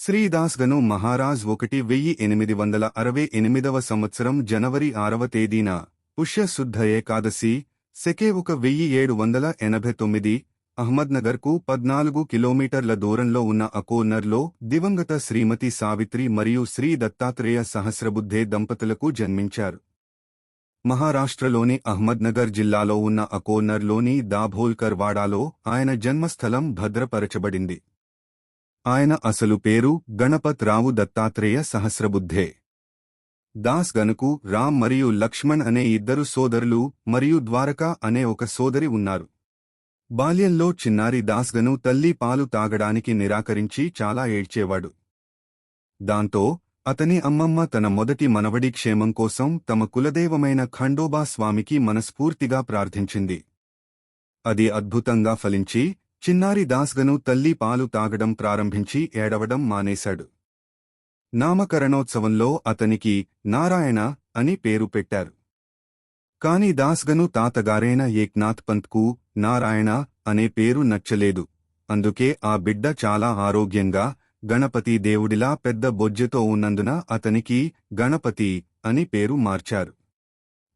శ్రీ దాస్గను మహారాజ్ 1868వ సంవత్సరం జనవరి 6వ తేదీన పుష్య శుద్ధ ఏకాదశి సెకే 1789 అహ్మద్నగర్కు 14 కిలోమీటర్ల దూరంలో ఉన్న అకోన్నర్లో దివంగత శ్రీమతి సావిత్రి మరియు శ్రీ దత్తాత్రేయ సహస్రబుద్ధే దంపతులకు జన్మించారు. మహారాష్ట్రలోని అహ్మద్నగర్ జిల్లాలో ఉన్న అకోన్నర్లోని దాభోల్కర్ వాడాలో ఆయన జన్మస్థలం భద్రపరచబడింది. ఆయన అసలు పేరు గణపత్ రావు దత్తాత్రేయ సహస్రబుద్ధే. దాస్ గనుకు రామ్ మరియు లక్ష్మణ్ అనే ఇద్దరు సోదరులు మరియు ద్వారకా అనే ఒక సోదరి ఉన్నారు. బాల్యంలో చిన్నారి దాస్గను తల్లి పాలు తాగడానికి నిరాకరించి చాలా ఏడ్చేవాడు. దాంతో అతని అమ్మమ్మ తన మొదటి మనవడి క్షేమం కోసం తమ కులదైవమైన ఖండోబా స్వామికి మనస్ఫూర్తిగా ప్రార్థించింది. అది అద్భుతంగా ఫలించి చిన్నారి దాస్గను తల్లి పాలు తాగడం ప్రారంభించి ఏడవడం మానేశాడు. నామకరణోత్సవంలో అతనికి నారాయణ అని పేరు పెట్టారు. కాని దాస్గను తాతగారైన ఏక్నాథ్ పంత్కు నారాయణ అనే పేరు నచ్చలేదు. అందుకే ఆ బిడ్డ చాలా ఆరోగ్యంగా గణపతి దేవుడిలా పెద్ద బొజ్జెతో ఉన్నందున అతనికి గణపతి అని పేరు మార్చారు.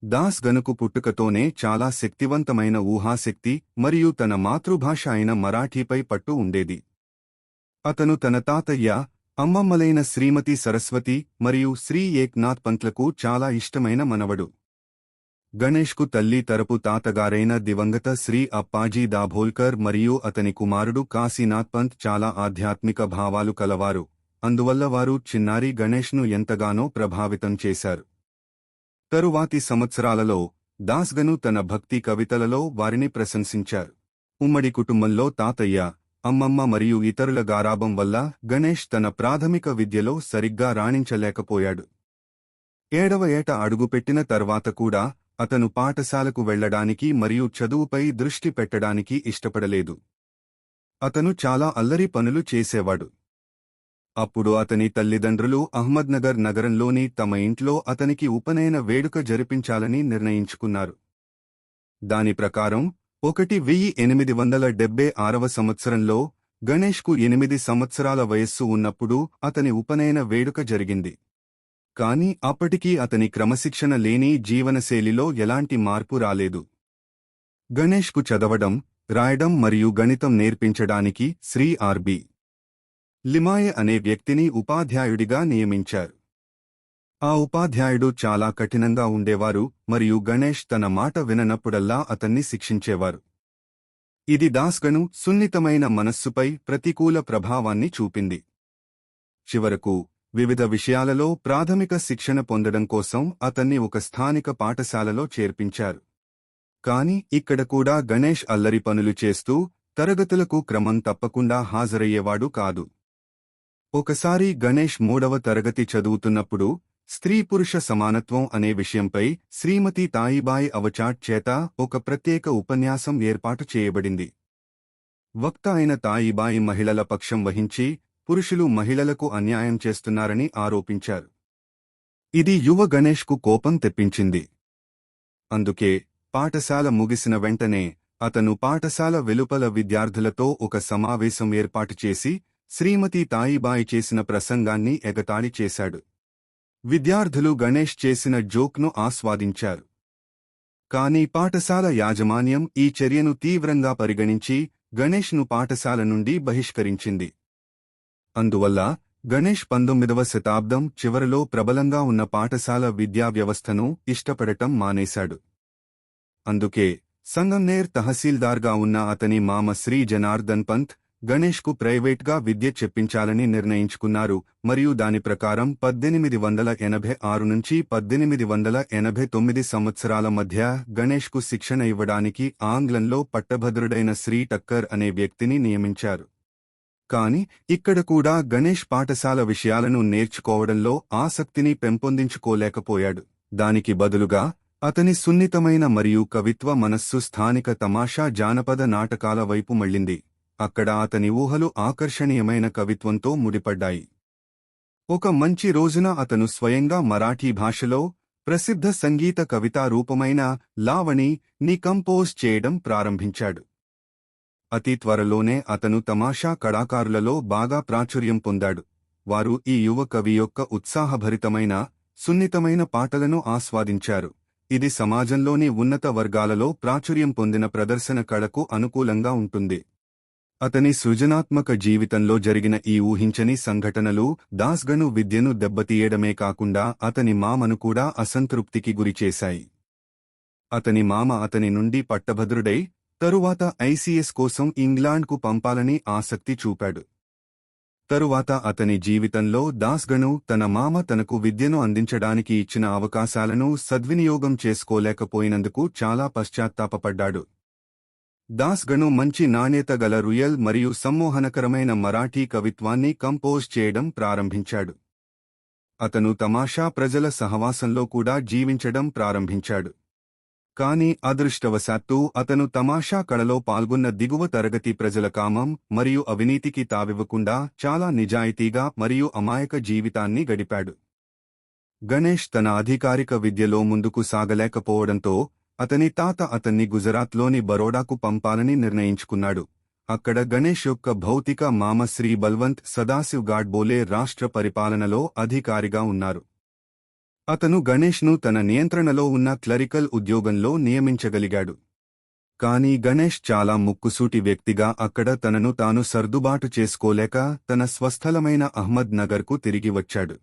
దాస్ గనుకు పుట్టుకతోనే చాలా శక్తివంతమైన ఊహాశక్తి మరియు తన మాతృభాష అయిన మరాఠీపై పట్టు ఉండేది. అతను తన తాతయ్య, అమ్మమ్మలైన శ్రీమతి సరస్వతి మరియు శ్రీ ఏక్నాథ్ పంత్లకు చాలా ఇష్టమైన మనవడు. గణేష్కు తల్లి తరపు తాతగారైన దివంగత శ్రీ అప్పాజీ దాభోల్కర్ మరియు అతని కుమారుడు కాశీనాథ్ పంత్ చాలా ఆధ్యాత్మిక భావాలు కలవారు. అందువల్ల వారు చిన్నారి గణేష్ను ఎంతగానో ప్రభావితం చేశారు. తరువాతి సంవత్సరాలలో దాస్గను తన భక్తి కవితలలో వారిని ప్రశంసించారు. ఉమ్మడి కుటుంబంలో తాతయ్య, అమ్మమ్మ మరియు ఇతరుల గారాబం వల్ల గణేష్ తన ప్రాథమిక విద్యలో సరిగ్గా రాణించలేకపోయాడు. 7వ ఏట అడుగుపెట్టిన తర్వాత కూడా అతను పాఠశాలకు వెళ్లడానికి మరియు చదువుపై దృష్టి పెట్టడానికి ఇష్టపడలేదు. అతను చాలా అల్లరి పనులు చేసేవాడు. అప్పుడు అతని తల్లిదండ్రులు అహ్మద్నగర్ నగరంలోని తమ ఇంట్లో అతనికి ఉపనయన వేడుక జరిపించాలని నిర్ణయించుకున్నారు. దాని ప్రకారం 1876వ సంవత్సరంలో గణేష్కు 8 సంవత్సరాల వయస్సు ఉన్నప్పుడు అతని ఉపనయన వేడుక జరిగింది. కాని అప్పటికీ అతని క్రమశిక్షణ లేని జీవనశైలిలో ఎలాంటి మార్పు రాలేదు. గణేష్కు చదవడం, రాయడం మరియు గణితం నేర్పించడానికి శ్రీ ఆర్.బి. లిమాయే అనే వ్యక్తిని ఉపాధ్యాయుడిగా నియమించారు. ఆ ఉపాధ్యాయుడు చాలా కఠినంగా ఉండేవారు మరియు గణేష్ తన మాట విననప్పుడల్లా అతన్ని శిక్షించేవారు. ఇది దాస్గను సున్నితమైన మనస్సుపై ప్రతికూల ప్రభావాన్ని చూపింది. చివరకు వివిధ విషయాలలో ప్రాథమిక శిక్షణ పొందడం కోసం అతన్ని ఒక స్థానిక పాఠశాలలో చేర్పించారు. కాని ఇక్కడ కూడా గణేష్ అల్లరి పనులు చేస్తూ తరగతులకు క్రమం తప్పకుండా హాజరయ్యేవాడు కాదు. ఒకసారి గణేష్ 3వ తరగతి చదువుతున్నప్పుడు స్త్రీ-పురుష సమానత్వం అనే విషయంపై శ్రీమతి తాయిబాయి అవచాట్ చేత ఒక ప్రత్యేక ఉపన్యాసం ఏర్పాటు చేయబడింది. వక్త అయిన తాయిబాయి మహిళల పక్షం వహించి పురుషులు మహిళలకు అన్యాయం చేస్తున్నారని ఆరోపించారు. ఇది యువ గణేష్కు కోపం తెప్పించింది. అందుకే పాఠశాల ముగిసిన వెంటనే అతను పాఠశాల వెలుపల విద్యార్థులతో ఒక సమావేశం ఏర్పాటు చేసి శ్రీమతి తాయిబాయి చేసిన ప్రసంగాన్ని ఎగతాళి చేశాడు. విద్యార్థులు గణేష్ చేసిన జోక్ను ఆస్వాదించారు. కాని పాఠశాల యాజమాన్యం ఈ చర్యను తీవ్రంగా పరిగణించి గణేష్ను పాఠశాల నుండి బహిష్కరించింది. అందువల్ల గణేష్ 19వ శతాబ్దం చివరలో ప్రబలంగా ఉన్న పాఠశాల విద్యా వ్యవస్థను ఇష్టపడటం మానేశాడు. అందుకే సంగంనేర్ తహసీల్దార్గా ఉన్న అతని మామ శ్రీ జనార్దన్ పంత్ గణేష్కు ప్రైవేట్గా విద్య చెప్పించాలని నిర్ణయించుకున్నారు మరియు దాని ప్రకారం 1886 నుంచి 1889 సంవత్సరాల మధ్య గణేష్కు శిక్షణ ఇవ్వడానికి ఆంగ్లంలో పట్టభద్రుడైన శ్రీ టక్కర్ అనే వ్యక్తిని నియమించారు. కాని ఇక్కడ కూడా గణేష్ పాఠశాల విషయాలను నేర్చుకోవడంలో ఆసక్తిని పెంపొందించుకోలేకపోయాడు. దానికి బదులుగా అతని సున్నితమైన మరియు కవిత్వ మనస్సు స్థానిక తమాషా జానపద నాటకాల వైపు మళ్ళింది. అక్కడ అతని ఊహలు ఆకర్షణీయమైన కవిత్వంతో ముడిపడ్డాయి. ఒక మంచి రోజున అతను స్వయంగా మరాఠీ భాషలో ప్రసిద్ధ సంగీత కవితా రూపమైన లావణి ని కంపోజ్ చేయడం ప్రారంభించాడు. అతి త్వరలోనే అతను తమాషా కళాకారులలో బాగా ప్రాచుర్యం పొందాడు. వారు ఈ యువ కవి యొక్క ఉత్సాహభరితమైన సున్నితమైన పాటలను ఆస్వాదించారు. ఇది సమాజంలోని ఉన్నత వర్గాలలో ప్రాచుర్యం పొందిన ప్రదర్శన కళకు అనుకూలంగా ఉంటుంది. అతని సృజనాత్మక జీవితంలో జరిగిన ఈ ఊహించని సంఘటనలు దాస్గను విద్యను దెబ్బతీయడమే కాకుండా అతని మామను కూడా అసంతృప్తికి గురిచేశాయి. అతని మామ అతని నుండి పట్టభద్రుడై తరువాత ఐసీఎస్ కోసం ఇంగ్లాండ్కు పంపాలని ఆసక్తి చూపాడు. తరువాత అతని జీవితంలో దాస్గను తన మామ తనకు విద్యను అందించడానికి ఇచ్చిన అవకాశాలను సద్వినియోగం చేసుకోలేకపోయినందుకు చాలా పశ్చాత్తాపపడ్డాడు. దాస్గను మంచి నాణ్యత గల రుయల్ మరియు సమ్మోహనకరమైన మరాఠీ కవిత్వాన్ని కంపోజ్ చేయడం ప్రారంభించాడు. అతను తమాషా ప్రజల సహవాసంలో కూడా జీవించడం ప్రారంభించాడు. కాని అదృష్టవశాత్తు అతను తమాషా కళలో పాల్గొన్న దిగువ తరగతి ప్రజల కామం మరియు అవినీతికి తావివ్వకుండా చాలా నిజాయితీగా మరియు అమాయక జీవితాన్ని గడిపాడు. గణేష్ తన అధికారిక విద్యలో ముందుకు సాగలేకపోవడంతో అతని తాత అతన్ని గుజరాత్లోని బరోడాకు పంపాలని నిర్ణయించుకున్నాడు. అక్కడ గణేష్ యొక్క భౌతిక మామ శ్రీ బల్వంత్ సదాశివ్ గాడ్బోలే రాష్ట్ర పరిపాలనలో అధికారిగా ఉన్నారు. అతను గణేష్ను తన నియంత్రణలో ఉన్న క్లరికల్ ఉద్యోగంలో నియమించగలిగాడు. కాని గణేష్ చాలా ముక్కుసూటి వ్యక్తిగా అక్కడ తనను తాను సర్దుబాటు చేసుకోలేక తన స్వస్థలమైన అహ్మద్ నగర్కు తిరిగి వచ్చాడు.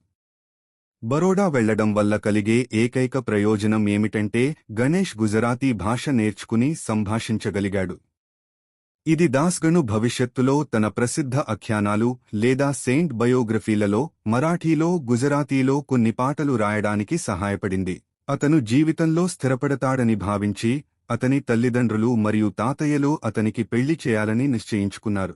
బరోడా వెళ్లడం వల్ల కలిగే ఏకైక ప్రయోజనం ఏమిటంటే గణేష్ గుజరాతీ భాష నేర్చుకుని సంభాషించగలిగాడు. ఇది దాస్గను భవిష్యత్తులో తన ప్రసిద్ధ ఆఖ్యానాలు లేదా సెయింట్ బయోగ్రఫీలలో మరాఠీలో గుజరాతీలో కొన్ని పాటలు రాయడానికి సహాయపడింది. అతను జీవితంలో స్థిరపడతాడని భావించి అతని తల్లిదండ్రులు మరియు తాతయ్యలు అతనికి పెళ్లి చేయాలని నిశ్చయించుకున్నారు.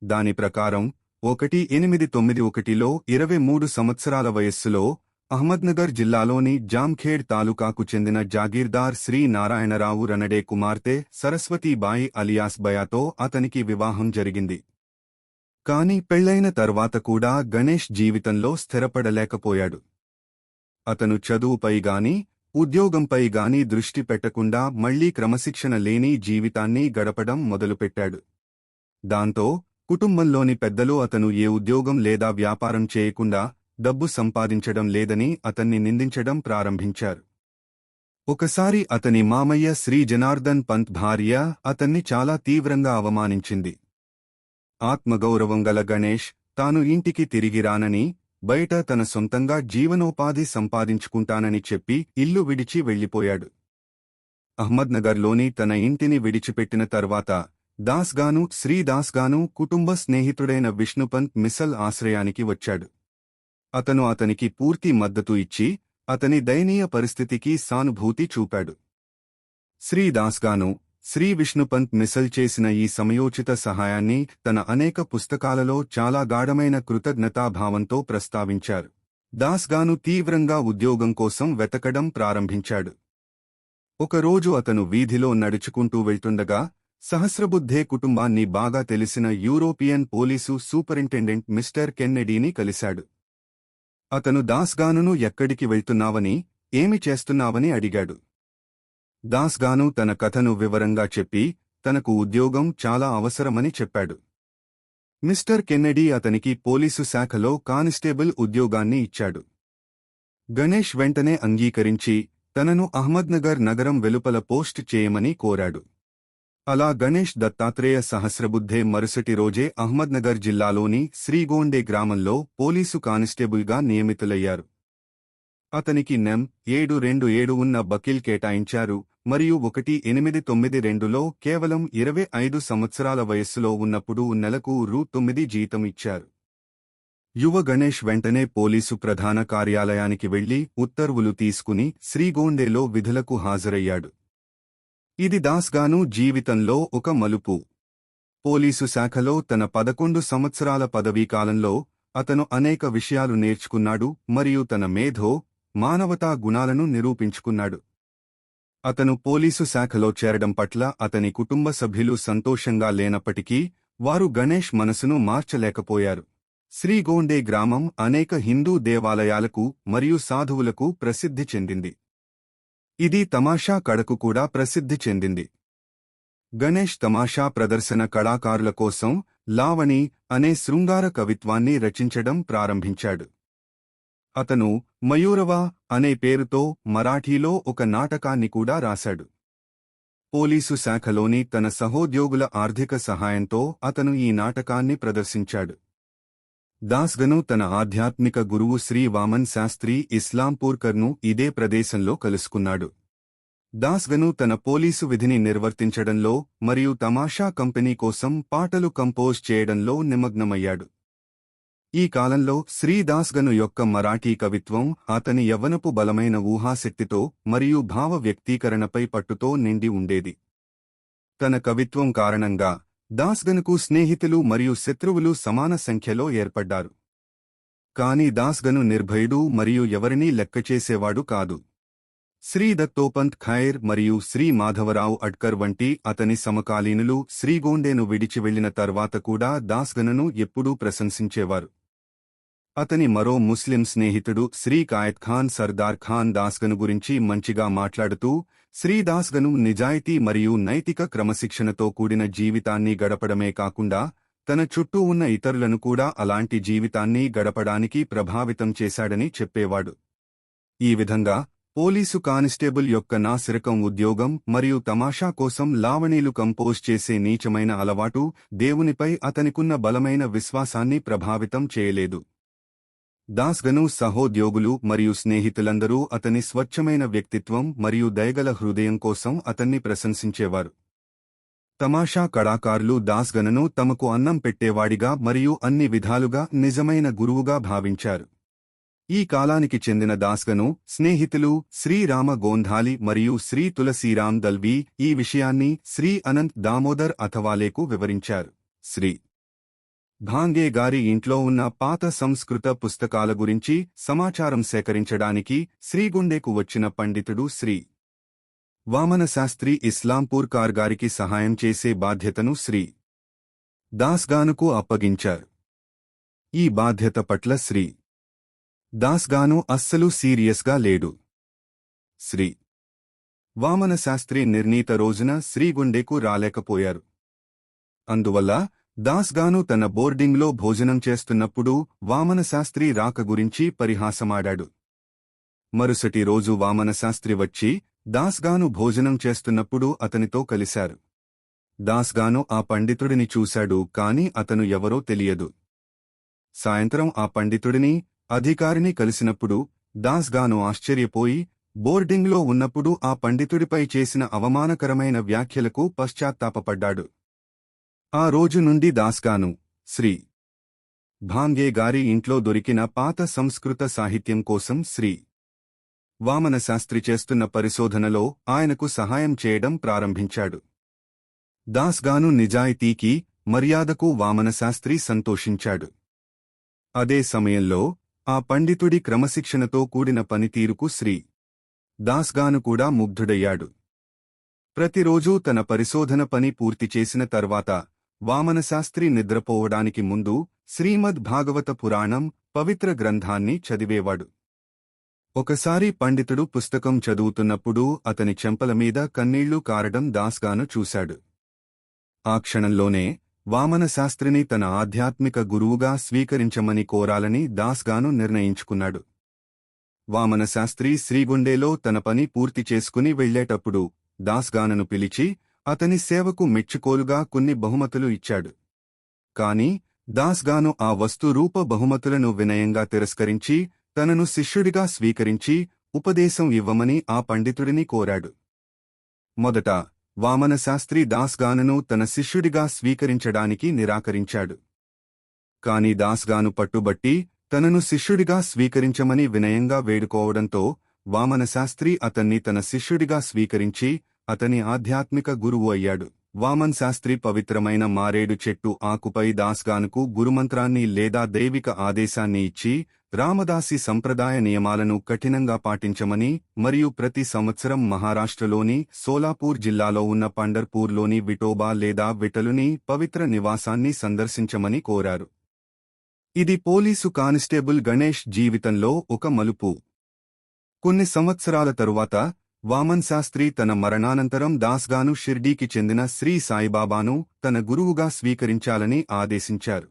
దాని ప్రకారం 1891లో 23 సంవత్సరాల వయస్సులో అహ్మద్నగర్ జిల్లాలోని జామ్ఖేడ్ తాలూకాకు చెందిన జాగీర్దార్ శ్రీ నారాయణరావు రనడే కుమార్తె సరస్వతీబాయి అలియాస్ బయాతో అతనికి వివాహం జరిగింది. కాని పెళ్లైన తర్వాత కూడా గణేష్ జీవితంలో స్థిరపడలేకపోయాడు. అతను చదువుపై గాని ఉద్యోగంపై గాని దృష్టి పెట్టకుండా మళ్లీ క్రమశిక్షణ లేని జీవితాన్ని గడపడం మొదలుపెట్టాడు. దాంతో కుటుంబంలోని పెద్దలు అతను ఏ ఉద్యోగం లేదా వ్యాపారం చేయకుండా డబ్బు సంపాదించడం లేదని అతన్ని నిందించడం ప్రారంభించారు. ఒకసారి అతని మామయ్య శ్రీ జనార్దన్ పంత్ భార్య అతన్ని చాలా తీవ్రంగా అవమానించింది. ఆత్మగౌరవం గల గణేష్ తాను ఇంటికి తిరిగి రానని, బయట తన సొంతంగా జీవనోపాధి సంపాదించుకుంటానని చెప్పి ఇల్లు విడిచి వెళ్లిపోయాడు. అహ్మద్నగర్లోని తన ఇంటిని విడిచిపెట్టిన తర్వాత దాస్గాను శ్రీ దాస్గాను కుటుంబ స్నేహితుడైన విష్ణుపంత్ మిసల్ ఆశ్రయానికి వచ్చాడు. అతను అతనికి పూర్తి మద్దతు ఇచ్చి అతని దయనీయ పరిస్థితికి సానుభూతి చూపాడు. శ్రీ దాస్గాను శ్రీ విష్ణుపంత్ మిసల్ చేసిన ఈ సమయోచిత సహాయాన్ని తన అనేక పుస్తకాలలో చాలా గాఢమైన కృతజ్ఞతాభావంతో ప్రస్తావించారు. దాస్గాను తీవ్రంగా ఉద్యోగం కోసం వెతకడం ప్రారంభించాడు. ఒకరోజు అతను వీధిలో నడుచుకుంటూ వెళ్తుండగా సహస్రబుద్ధే కుటుంబాన్ని బాగా తెలిసిన యూరోపియన్ పోలీసు సూపరింటెండెంట్ మిస్టర్ కెన్నెడీని కలిశాడు. అతను దాస్గానును ఎక్కడికి వెళ్తున్నావని, ఏమి చేస్తున్నావని అడిగాడు. దాస్గాను తన కథను వివరంగా చెప్పి తనకు ఉద్యోగం చాలా అవసరమని చెప్పాడు. మిస్టర్ కెన్నెడీ అతనికి పోలీసు శాఖలో కానిస్టేబుల్ ఉద్యోగాన్ని ఇచ్చాడు. గణేష్ వెంటనే అంగీకరించి తనను అహ్మద్నగర్ నగరం వెలుపల పోస్ట్ చేయమని కోరాడు. అలా గణేష్ దత్తాత్రేయ సహస్రబుద్ధే మరుసటి రోజే అహ్మద్నగర్ జిల్లాలోని శ్రీగోండే గ్రామంలో పోలీసు కానిస్టేబుల్గా నియమితులయ్యారు. అతనికి నెం 727 ఉన్న బకిల్ కేటాయించారు మరియు 1892లో కేవలం 25 సంవత్సరాల వయస్సులో ఉన్నప్పుడు నెలకు రూ. 9 జీతం ఇచ్చారు. యువ గణేష్ వెంటనే పోలీసు ప్రధాన కార్యాలయానికి వెళ్లి ఉత్తర్వులు తీసుకుని శ్రీగోండేలో విధులకు హాజరయ్యాడు. ఇది దాస్గాను జీవితంలో ఒక మలుపు. పోలీసు శాఖలో తన 11 సంవత్సరాల పదవీకాలంలో అతను అనేక విషయాలు నేర్చుకున్నాడు మరియు తన మేధో, మానవతా గుణాలను నిరూపించుకున్నాడు. అతను పోలీసు శాఖలో చేరడం పట్ల అతని కుటుంబ సభ్యులు సంతోషంగా లేనప్పటికీ వారు గణేష్ మనసును మార్చలేకపోయారు. శ్రీగోండే గ్రామం అనేక హిందూ దేవాలయాలకు మరియు సాధువులకు ప్రసిద్ధి చెందింది. ఇది తమాషా కళకు కూడా ప్రసిద్ధి చెందింది. గణేష్ తమాషా ప్రదర్శన కళాకారుల కోసం లావణి అనే శృంగార కవిత్వాన్ని రచించడం ప్రారంభించాడు. అతను మయూరవ అనే పేరుతో మరాఠీలో ఒక నాటకాన్ని కూడా రాశాడు. పోలీసు శాఖలోని తన సహోద్యోగుల ఆర్థిక సహాయంతో అతను ఈ నాటకాన్ని ప్రదర్శించాడు. దాస్గను తన ఆధ్యాత్మిక గురువు శ్రీ వామన్ శాస్త్రి ఇస్లాంపూర్కర్ను ఇదే ప్రదేశంలో కలుసుకున్నాడు. దాస్గను తన పోలీసు విధిని నిర్వర్తించడంలో మరియు తమాషా కంపెనీ కోసం పాటలు కంపోజ్ చేయడంలో నిమగ్నమయ్యాడు. ఈ కాలంలో శ్రీ దాస్గను యొక్క మరాఠీ కవిత్వం అతని యవ్వనపు బలమైన ఊహాశక్తితో మరియు భావ వ్యక్తీకరణపై పట్టుతో నిండి ఉండేది. తన కవిత్వం కారణంగా దాస్గనుకు స్నేహితులు మరియు శత్రువులు సమాన సంఖ్యలో ఏర్పడ్డారు. కాని దాస్గను నిర్భయుడు మరియు ఎవరినీ లెక్కచేసేవాడు కాదు. శ్రీ దత్తోపంత్ ఖైర్ మరియు శ్రీ మాధవరావు అడ్కర్ వంటి అతని సమకాలీనులు శ్రీగోండేను విడిచి వెళ్లిన తర్వాత కూడా దాస్గనును ఎప్పుడూ ప్రశంసించేవారు. అతని మరో ముస్లిం స్నేహితుడు శ్రీ కాయత్ ఖాన్ సర్దార్ ఖాన్ దాస్గను గురించి మంచిగా మాట్లాడుతూ, శ్రీ దాస్గను నిజాయితీ మరియు నైతిక క్రమశిక్షణతో కూడిన జీవితాన్ని గడపడమే కాకుండా తన చుట్టూ ఉన్న ఇతరులను కూడా అలాంటి జీవితాన్ని గడపడానికి ప్రభావితం చేశాడని చెప్పేవాడు. ఈ విధంగా పోలీసు కానిస్టేబుల్ యొక్క నాసిరకం ఉద్యోగం మరియు తమాషా కోసం లావణీలు కంపోజ్ చేసే నీచమైన అలవాటు దేవునిపై అతనికున్న బలమైన విశ్వాసాన్ని ప్రభావితం చేయలేదు. దాస్గను సహోద్యోగులు మరియు స్నేహితులందరూ అతని స్వచ్ఛమైన వ్యక్తిత్వం మరియు దయగల హృదయం కోసం అతన్ని ప్రశంసించేవారు. తమాషా కళాకారులు దాస్గనును తమకు అన్నం పెట్టేవాడిగా మరియు అన్ని విధాలుగా నిజమైన గురువుగా భావించారు. ఈ కాలానికి చెందిన దాస్గను స్నేహితులు శ్రీరామ గోంధాలి మరియు శ్రీ తులసీరాం దల్వీ ఈ విషయాన్ని శ్రీ అనంత్ దామోదర్ అథవాలేకు వివరించారు. శ్రీ భాంగే గారి ఇంట్లో ఉన్న పాత సంస్కృత పుస్తకాల గురించి సమాచారం సేకరించడానికి శ్రీగుండేకు వచ్చిన పండితుడు శ్రీ వామన శాస్త్రి ఇస్లాంపూర్కర్ గారికి సహాయం చేసే బాధ్యతను శ్రీ దాస్గానుకు అప్పగించారు. ఈ బాధ్యత పట్ల శ్రీ దాస్గాను అస్సలు సీరియస్గా లేడు. శ్రీ వామన శాస్త్రి నిర్ణీత రోజున శ్రీగుండేకు రాలేకపోయారు. అందువల్ల దాస్గాను తన బోర్డింగ్లో భోజనం చేస్తున్నప్పుడు వామనశాస్త్రి రాక గురించి పరిహాసమాడాడు. మరుసటి రోజు వామనశాస్త్రి వచ్చి దాస్గాను భోజనం చేస్తున్నప్పుడు అతనితో కలిశారు. దాస్గాను ఆ పండితుడిని చూశాడు, కాని అతను ఎవరో తెలియదు. సాయంత్రం ఆ పండితుడిని, అధికారిని కలిసినప్పుడు దాస్గాను ఆశ్చర్యపోయి బోర్డింగ్లో ఉన్నప్పుడు ఆ పండితుడిపై చేసిన అవమానకరమైన వ్యాఖ్యలకు పశ్చాత్తాపపడ్డాడు. ఆ రోజు నుండి దాస్గాను శ్రీ భాంగే గారి ఇంట్లో దొరికిన పాత సంస్కృత సాహిత్యం కోసం శ్రీ వామన శాస్త్రి చేస్తున్న పరిశోధనలో ఆయనకు సహాయం చేయడం ప్రారంభించాడు. దాస్గాను నిజాయితీకి, మర్యాదకు వామన శాస్త్రి సంతోషించాడు. అదే సమయంలో ఆ పండితుడి క్రమశిక్షణతో కూడిన పనితీరుకు శ్రీ దాస్గాను కూడా ముగ్ధుడయ్యాడు. ప్రతిరోజూ తన పరిశోధన పని పూర్తి చేసిన తర్వాత వామనశాస్త్రి నిద్రపోవడానికి ముందు శ్రీమద్ భాగవత పురాణం, పవిత్ర గ్రంథాన్ని చదివేవాడు. ఒకసారి పండితుడు పుస్తకం చదువుతున్నప్పుడు అతని చెంపలమీద కన్నీళ్లు కారడం దాస్గాను చూశాడు. ఆ క్షణంలోనే వామనశాస్త్రిని తన ఆధ్యాత్మిక గురువుగా స్వీకరించమని కోరాలని దాస్గాను నిర్ణయించుకున్నాడు. వామనశాస్త్రి శ్రీగుండేలో తన పని పూర్తి చేసుకుని వెళ్లేటప్పుడు దాస్గానును పిలిచి అతని సేవకు మెచ్చుకోలుగా కొన్ని బహుమతులు ఇచ్చాడు. కాని దాస్గాను ఆ వస్తురూప బహుమతులను వినయంగా తిరస్కరించి తనను శిష్యుడిగా స్వీకరించి ఉపదేశం ఇవ్వమని ఆ పండితుడిని కోరాడు. మొదట వామనశాస్త్రి దాస్గానును తన శిష్యుడిగా స్వీకరించడానికి నిరాకరించాడు. కాని దాస్గాను పట్టుబట్టి తనను శిష్యుడిగా స్వీకరించమని వినయంగా వేడుకోవడంతో వామనశాస్త్రి అతన్ని తన శిష్యుడిగా స్వీకరించి అతని ఆధ్యాత్మిక గురువు అయ్యాడు. వామన్ శాస్త్రి పవిత్రమైన మారేడు చెట్టు ఆకుపై దాస్గానుకు గురుమంత్రాన్ని లేదా దైవిక ఆదేశాన్ని ఇచ్చి రామదాసి సంప్రదాయ నియమాలను కఠినంగా పాటించమని మరియు ప్రతి సంవత్సరం మహారాష్ట్రలోని సోలాపూర్ జిల్లాలో ఉన్న పండర్పూర్లోని విఠోబా లేదా విఠలుని పవిత్ర నివాసాన్ని సందర్శించమని కోరారు. ఇది పోలీసు కానిస్టేబుల్ గణేష్ జీవితంలో ఒక మలుపు. కొన్ని సంవత్సరాల తరువాత వామన్ శాస్త్రి తన మరణానంతరం దాస్గాను షిర్డీకి చెందిన శ్రీ సాయిబాబాను తన గురువుగా స్వీకరించాలని ఆదేశించారు.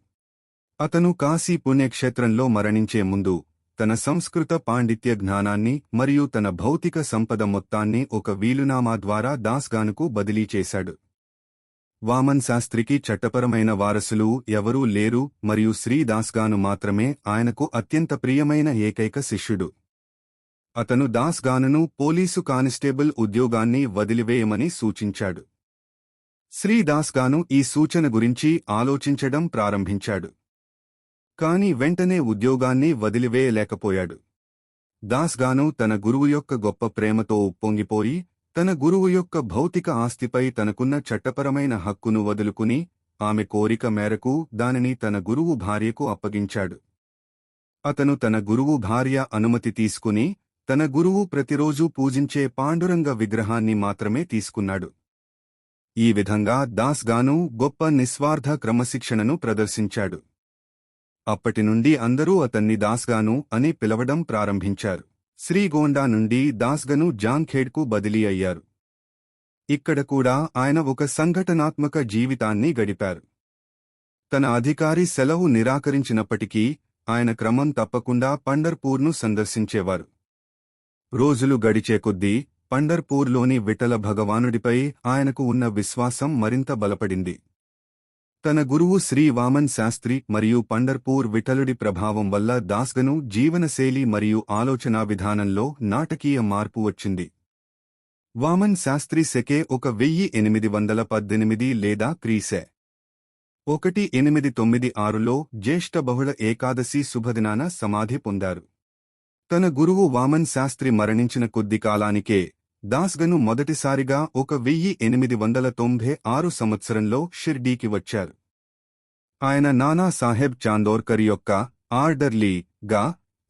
అతను కాశీ పుణ్యక్షేత్రంలో మరణించే ముందు తన సంస్కృత పాండిత్య జ్ఞానాన్ని మరియు తన భౌతిక సంపద మొత్తాన్ని ఒక వీలునామా ద్వారా దాస్గానుకు బదిలీ చేశాడు. వామన్ శాస్త్రికి చట్టపరమైన వారసులు ఎవరూ లేరు మరియు శ్రీ దాస్గాను మాత్రమే ఆయనకు అత్యంత ప్రియమైన ఏకైక శిష్యుడు. అతను దాస్గానును పోలీసు కానిస్టేబుల్ ఉద్యోగాన్ని వదిలివేయమని సూచించాడు. శ్రీ దాస్గాను ఈ సూచన గురించి ఆలోచించడం ప్రారంభించాడు. కాని వెంటనే ఉద్యోగాన్ని వదిలివేయలేకపోయాడు. దాస్గాను తన గురువు యొక్క గొప్ప ప్రేమతో ఉప్పొంగిపోయి తన గురువు యొక్క భౌతిక ఆస్తిపై తనకున్న చట్టపరమైన హక్కును వదులుకుని ఆమె కోరిక మేరకు దానిని తన గురువు భార్యకు అప్పగించాడు. అతను తన గురువు భార్య అనుమతి తీసుకుని తన గురువు ప్రతిరోజూ పూజించే పాండురంగ విగ్రహాన్ని మాత్రమే తీసుకున్నాడు. ఈ విధంగా దాస్గాను గొప్ప నిస్వార్థ క్రమశిక్షణను ప్రదర్శించాడు. అప్పటినుండి అందరూ అతన్ని దాస్గాను అని పిలవడం ప్రారంభించారు. శ్రీగోండా నుండి దాస్గను జాంఖేడ్కు బదిలీ అయ్యారు. ఇక్కడ కూడా ఆయన ఒక సంఘటనాత్మక జీవితాన్ని గడిపారు. తన అధికారి సెలవు నిరాకరించినప్పటికీ ఆయన క్రమం తప్పకుండా పండర్పూర్ను సందర్శించేవారు. రోజులు గడిచే కొద్దీ పండర్పూర్లోని విఠల భగవానుడిపై ఆయనకు ఉన్న విశ్వాసం మరింత బలపడింది. తన గురువు శ్రీ వామన్ శాస్త్రి మరియు పండర్పూర్ విఠలుడి ప్రభావం వల్ల దాస్గను జీవనశైలి మరియు ఆలోచనా విధానంలో నాటకీయ మార్పు వచ్చింది. వామన్ శాస్త్రి సెకే 1818 లేదా క్రీసె 1896లో జ్యేష్ఠ బహుళ ఏకాదశి శుభదినాన సమాధి పొందారు. తన గురువు వామన్ శాస్త్రి మరణించిన కొద్ది కాలానికే దాస్గను మొదటిసారిగా 1896 సంవత్సరంలో షిర్డీకి వచ్చారు. ఆయన నానా సాహెబ్ చాందోర్కర్ యొక్క ఆర్డర్లీగా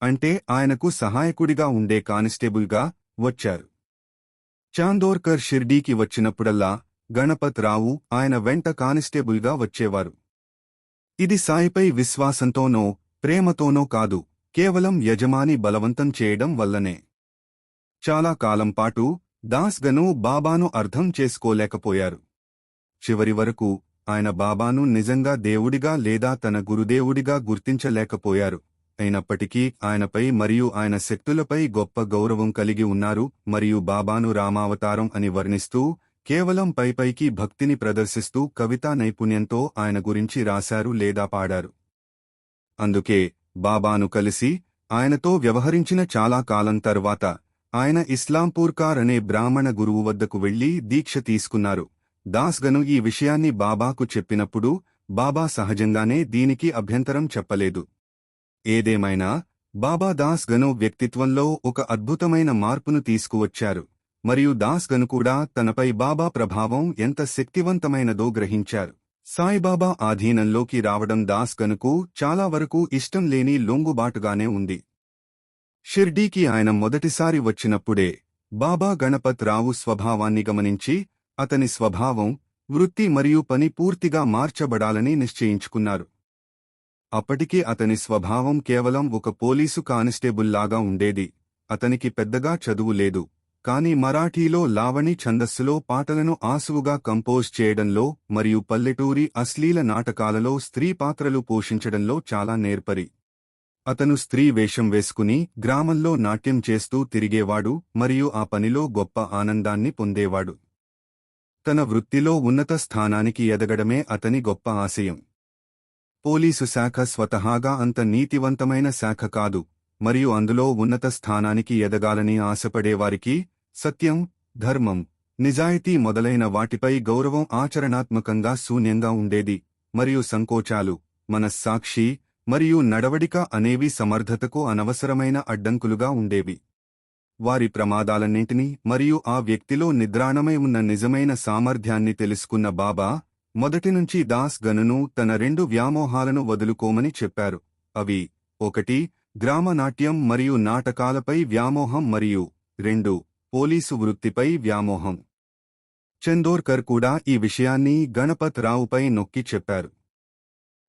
అంటే ఆయనకు సహాయకుడిగా ఉండే కానిస్టేబుల్గా వచ్చారు. చాందోర్కర్ షిర్డీకి వచ్చినప్పుడల్లా గణపత్ రావు ఆయన వెంట కానిస్టేబుల్గా వచ్చేవారు. ఇది సాయిపై విశ్వాసంతోనో ప్రేమతోనో కాదు, కేవలం యజమాని బలవంతం చేయడం వల్లనే. చాలా కాలం పాటు దాస్గను బాబాను అర్థం చేసుకోలేకపోయారు. చివరి వరకు ఆయన బాబాను నిజంగా దేవుడిగా లేదా తన గురుదేవుడిగా గుర్తించలేకపోయారు. అయినప్పటికీ ఆయనపై మరియు ఆయన శక్తులపై గొప్ప గౌరవం కలిగి ఉన్నారు మరియు బాబాను రామావతారం అని వర్ణిస్తూ కేవలం పైపైకి భక్తిని ప్రదర్శిస్తూ కవితా నైపుణ్యంతో ఆయన గురించి రాశారు లేదా పాడారు. అందుకే బాబాను కలిసి ఆయనతో వ్యవహరించిన చాలా కాలం తర్వాత ఆయన ఇస్లాంపూర్కార్ అనే బ్రాహ్మణ గురువు వద్దకు వెళ్లి దీక్ష తీసుకున్నారు. దాస్గను ఈ విషయాన్ని బాబాకు చెప్పినప్పుడు బాబా సహజంగానే దీనికి అభ్యంతరం చెప్పలేదు. ఏదేమైనా బాబా దాస్గను వ్యక్తిత్వంలో ఒక అద్భుతమైన మార్పును తీసుకువచ్చారు మరియు దాస్గను కూడా తనపై బాబా ప్రభావం ఎంత శక్తివంతమైనదో గ్రహించారు. సాయిబాబా ఆధీనంలోకి రావడం దాస్గనుకు చాలా వరకు ఇష్టం లేని లొంగుబాటుగానే ఉంది. షిర్డీకి ఆయన మొదటిసారి వచ్చినప్పుడే బాబా గణపత్ రావు స్వభావాన్ని గమనించి అతని స్వభావం, వృత్తి మరియు పని పూర్తిగా మార్చబడాలని నిశ్చయించుకున్నారు. అప్పటికి అతని స్వభావం కేవలం ఒక పోలీసు కానిస్టేబుల్లాగా ఉండేది. అతనికి పెద్దగా చదువు లేదు, కాని మరాఠీలో లావణి ఛందస్సులో పాటలను ఆసువుగా కంపోజ్ చేయడంలో మరియు పల్లెటూరి అశ్లీల నాటకాలలో స్త్రీ పాత్రలు పోషించడంలో చాలా నేర్పరి. అతను స్త్రీ వేషం వేసుకుని గ్రామంలో నాట్యం చేస్తూ తిరిగేవాడు మరియు ఆ పనిలో గొప్ప ఆనందాన్ని పొందేవాడు. తన వృత్తిలో ఉన్నత స్థానానికి ఎదగడమే అతని గొప్ప ఆశయం. పోలీసు శాఖ స్వతహాగా అంత నీతివంతమైన శాఖ కాదు మరియు అందులో ఉన్నత స్థానానికి ఎదగాలని ఆశపడేవారికి సత్యం, ధర్మం, నిజాయితీ మొదలైన వాటిపై గౌరవం ఆచరణాత్మకంగా శూన్యంగా ఉండేది మరియు సంకోచాలు, మనస్సాక్షి మరియు నడవడిక అనేవి సమర్థతకు అనవసరమైన అడ్డంకులుగా ఉండేవి. వారి ప్రమాదాలన్నింటినీ మరియు ఆ వ్యక్తిలో నిద్రాణమై ఉన్న నిజమైన సామర్థ్యాన్ని తెలుసుకున్న బాబా మొదటినుంచి దాస్గనును తన 2 వ్యామోహాలను వదులుకోమని చెప్పారు. అవి 1 గ్రామనాట్యం మరియు నాటకాలపై వ్యామోహం మరియు 2 పోలీసు వృత్తిపై వ్యామోహం. చందోర్కర్ కూడా ఈ విషయాన్ని గణపత్ రావుపై నొక్కి చెప్పారు.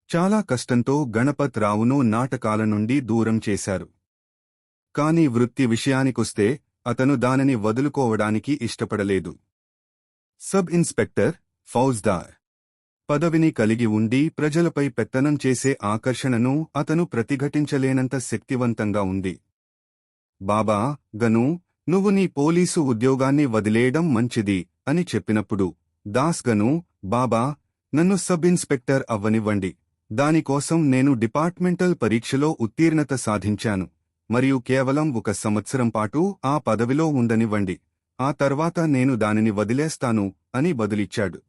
చాలా కష్టంతో గణపత్ రావును నాటకాల నుండి దూరం చేశారు. కాని వృత్తి విషయానికొస్తే అతను దానిని వదులుకోవడానికి ఇష్టపడలేదు. సబ్ ఇన్స్పెక్టర్, ఫౌజ్దార్ పదవిని కలిగి ఉండి ప్రజలపై పెత్తనం చేసే ఆకర్షణను అతను ప్రతిఘటించలేనంత శక్తివంతంగా ఉంది. బాబా, గను, నువ్వు నీ పోలీసు ఉద్యోగాన్ని వదిలేయడం మంచిది అని చెప్పినప్పుడు దాస్ గను, బాబా, నన్ను సబ్ ఇన్స్పెక్టర్ అవ్వనివ్వండి. దానికోసం నేను డిపార్ట్మెంటల్ పరీక్షలో ఉత్తీర్ణత సాధించాను మరియు కేవలం 1 సంవత్సరం పాటు ఆ పదవిలో ఉండనివ్వండి. ఆ తర్వాత నేను దానిని వదిలేస్తాను అని బదులిచ్చాడు.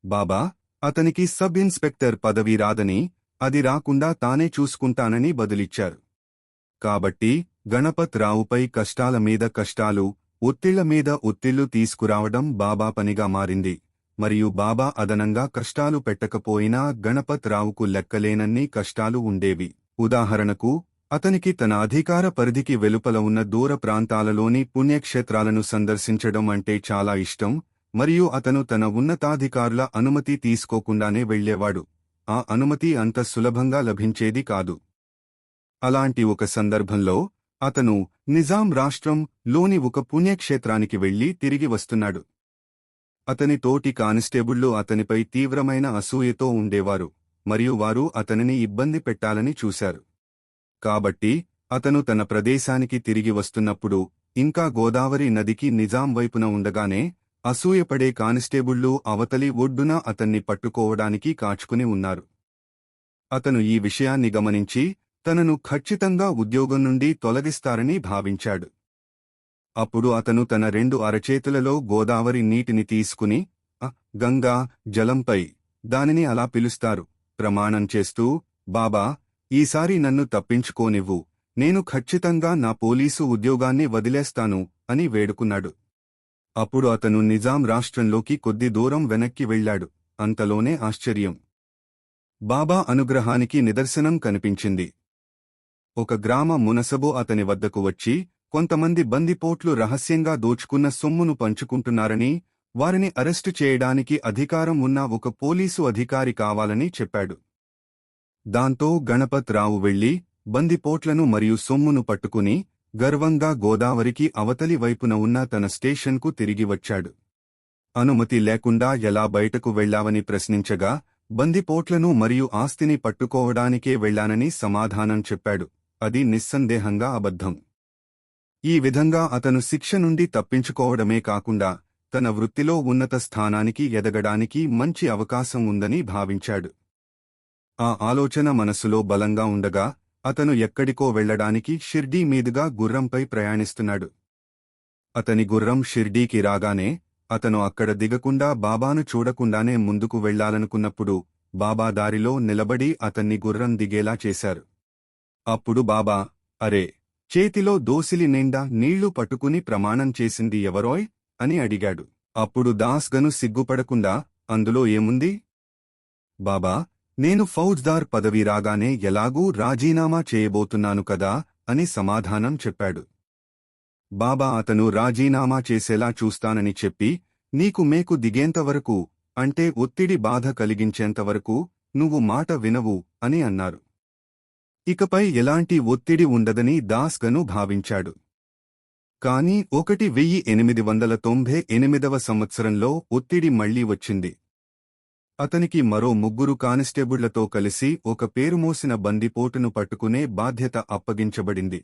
బాబా, అతనికి సబ్ ఇన్స్పెక్టర్ పదవి రాదని, అది రాకుండా తానే చూసుకుంటానని బదులిచ్చారు. కాబట్టి గణపత్ రావుపై కష్టాల మీద కష్టాలు, ఒత్తిళ్ల మీద ఒత్తిళ్లు తీసుకురావడం బాబా పనిగా మారింది. మరియు బాబా అదనంగా కష్టాలు పెట్టకపోయినా గణపత్ రావుకు లెక్కలేనన్ని కష్టాలు ఉండేవి. ఉదాహరణకు, అతనికి తన అధికార పరిధికి వెలుపల ఉన్న దూర ప్రాంతాలలోని పుణ్యక్షేత్రాలను సందర్శించడం అంటే చాలా ఇష్టం మరియు అతను తన ఉన్నతాధికారుల అనుమతి తీసుకోకుండానే వెళ్లేవాడు. ఆ అనుమతి అంత సులభంగా లభించేది కాదు. అలాంటి ఒక సందర్భంలో అతను నిజాం రాష్ట్రం లోని ఒక పుణ్యక్షేత్రానికి వెళ్లి తిరిగి వస్తున్నాడు. అతని తోటి కానిస్టేబుళ్లు అతనిపై తీవ్రమైన అసూయతో ఉండేవారు మరియు వారు అతనిని ఇబ్బంది పెట్టాలని చూశారు. కాబట్టి అతను తన ప్రదేశానికి తిరిగి వస్తున్నప్పుడు ఇంకా గోదావరి నదికి నిజాం వైపున ఉండగానే అసూయపడే కానిస్టేబుళ్లు అవతలి ఒడ్డున అతన్ని పట్టుకోవడానికి కాచుకుని ఉన్నారు. అతను ఈ విషయాన్ని గమనించి తనను ఖచ్చితంగా ఉద్యోగం నుండి తొలగిస్తారని భావించాడు. అప్పుడు అతను తన 2 అరచేతులలో గోదావరి నీటిని తీసుకుని గంగా జలంపై, దానిని అలా పిలుస్తారు, ప్రమాణం చేస్తూ, బాబా, ఈసారి నన్ను తప్పించుకోనివ్వు, నేను ఖచ్చితంగా నా పోలీసు ఉద్యోగాన్ని వదిలేస్తాను అని వేడుకున్నాడు. అప్పుడు అతను నిజాం రాష్ట్రంలోకి కొద్ది దూరం వెనక్కి వెళ్లాడు. అంతలోనే ఆశ్చర్యం, బాబా అనుగ్రహానికి నిదర్శనం కనిపించింది. ఒక గ్రామ మునసబు అతని వద్దకు వచ్చి కొంతమంది బందిపోట్లు రహస్యంగా దోచుకున్న సొమ్మును పంచుకుంటున్నారని, వారిని అరెస్టు చేయడానికి అధికారం ఉన్న ఒక పోలీసు అధికారి కావాలని చెప్పాడు. దాంతో గణపత్ రావు వెళ్లి బందిపోట్లను మరియు సొమ్మును పట్టుకుని గర్వంగా గోదావరికి అవతలి వైపున ఉన్న తన స్టేషన్కు తిరిగి వచ్చాడు. అనుమతి లేకుండా ఎలా బయటకు వెళ్లావని ప్రశ్నించగా బందిపోట్లను మరియు ఆస్తిని పట్టుకోవడానికే వెళ్లానని సమాధానం చెప్పాడు. అది నిస్సందేహంగా అబద్ధం. ఈ విధంగా అతను శిక్ష నుండి తప్పించుకోవడమే కాకుండా తన వృత్తిలో ఉన్నత స్థానానికి ఎదగడానికి మంచి అవకాశం ఉందని భావించాడు. ఆ ఆలోచన మనసులో బలంగా ఉండగా అతను ఎక్కడికో వెళ్లడానికి షిర్డీ మీదుగా గుర్రంపై ప్రయాణిస్తున్నాడు. అతని గుర్రం షిర్డీకి రాగానే అతను అక్కడ దిగకుండా బాబాను చూడకుండానే ముందుకు వెళ్లాలనుకున్నప్పుడు బాబా దారిలో నిలబడి అతన్ని గుర్రం దిగేలా చేశారు. అప్పుడు బాబా, అరే, చేతిలో దోసిలి నిండా నీళ్లు పట్టుకుని ప్రమాణం చేసింది ఎవరోయ్ అని అడిగాడు. అప్పుడు దాస్గను సిగ్గుపడకుండా, అందులో ఏముంది బాబా, నేను ఫౌజ్దార్ పదవి రాగానే ఎలాగూ రాజీనామా చేయబోతున్నాను కదా అని సమాధానం చెప్పాడు. బాబా అతను రాజీనామా చేసేలా చూస్తానని చెప్పి, నీకు మేకు దిగేంతవరకు, అంటే ఒత్తిడి బాధ కలిగించేంతవరకు నువ్వు మాట వినవు అని అన్నారు. ఇకపై ఎలాంటి ఒత్తిడి ఉండదని దాస్గను భావించాడు. కాని 1898వ సంవత్సరంలో ఒత్తిడి మళ్లీ వచ్చింది. అతనికి మరో 3 కానిస్టేబుళ్లతో కలిసి ఒక పేరుమోసిన బందిపోటును పట్టుకునే బాధ్యత అప్పగించబడింది.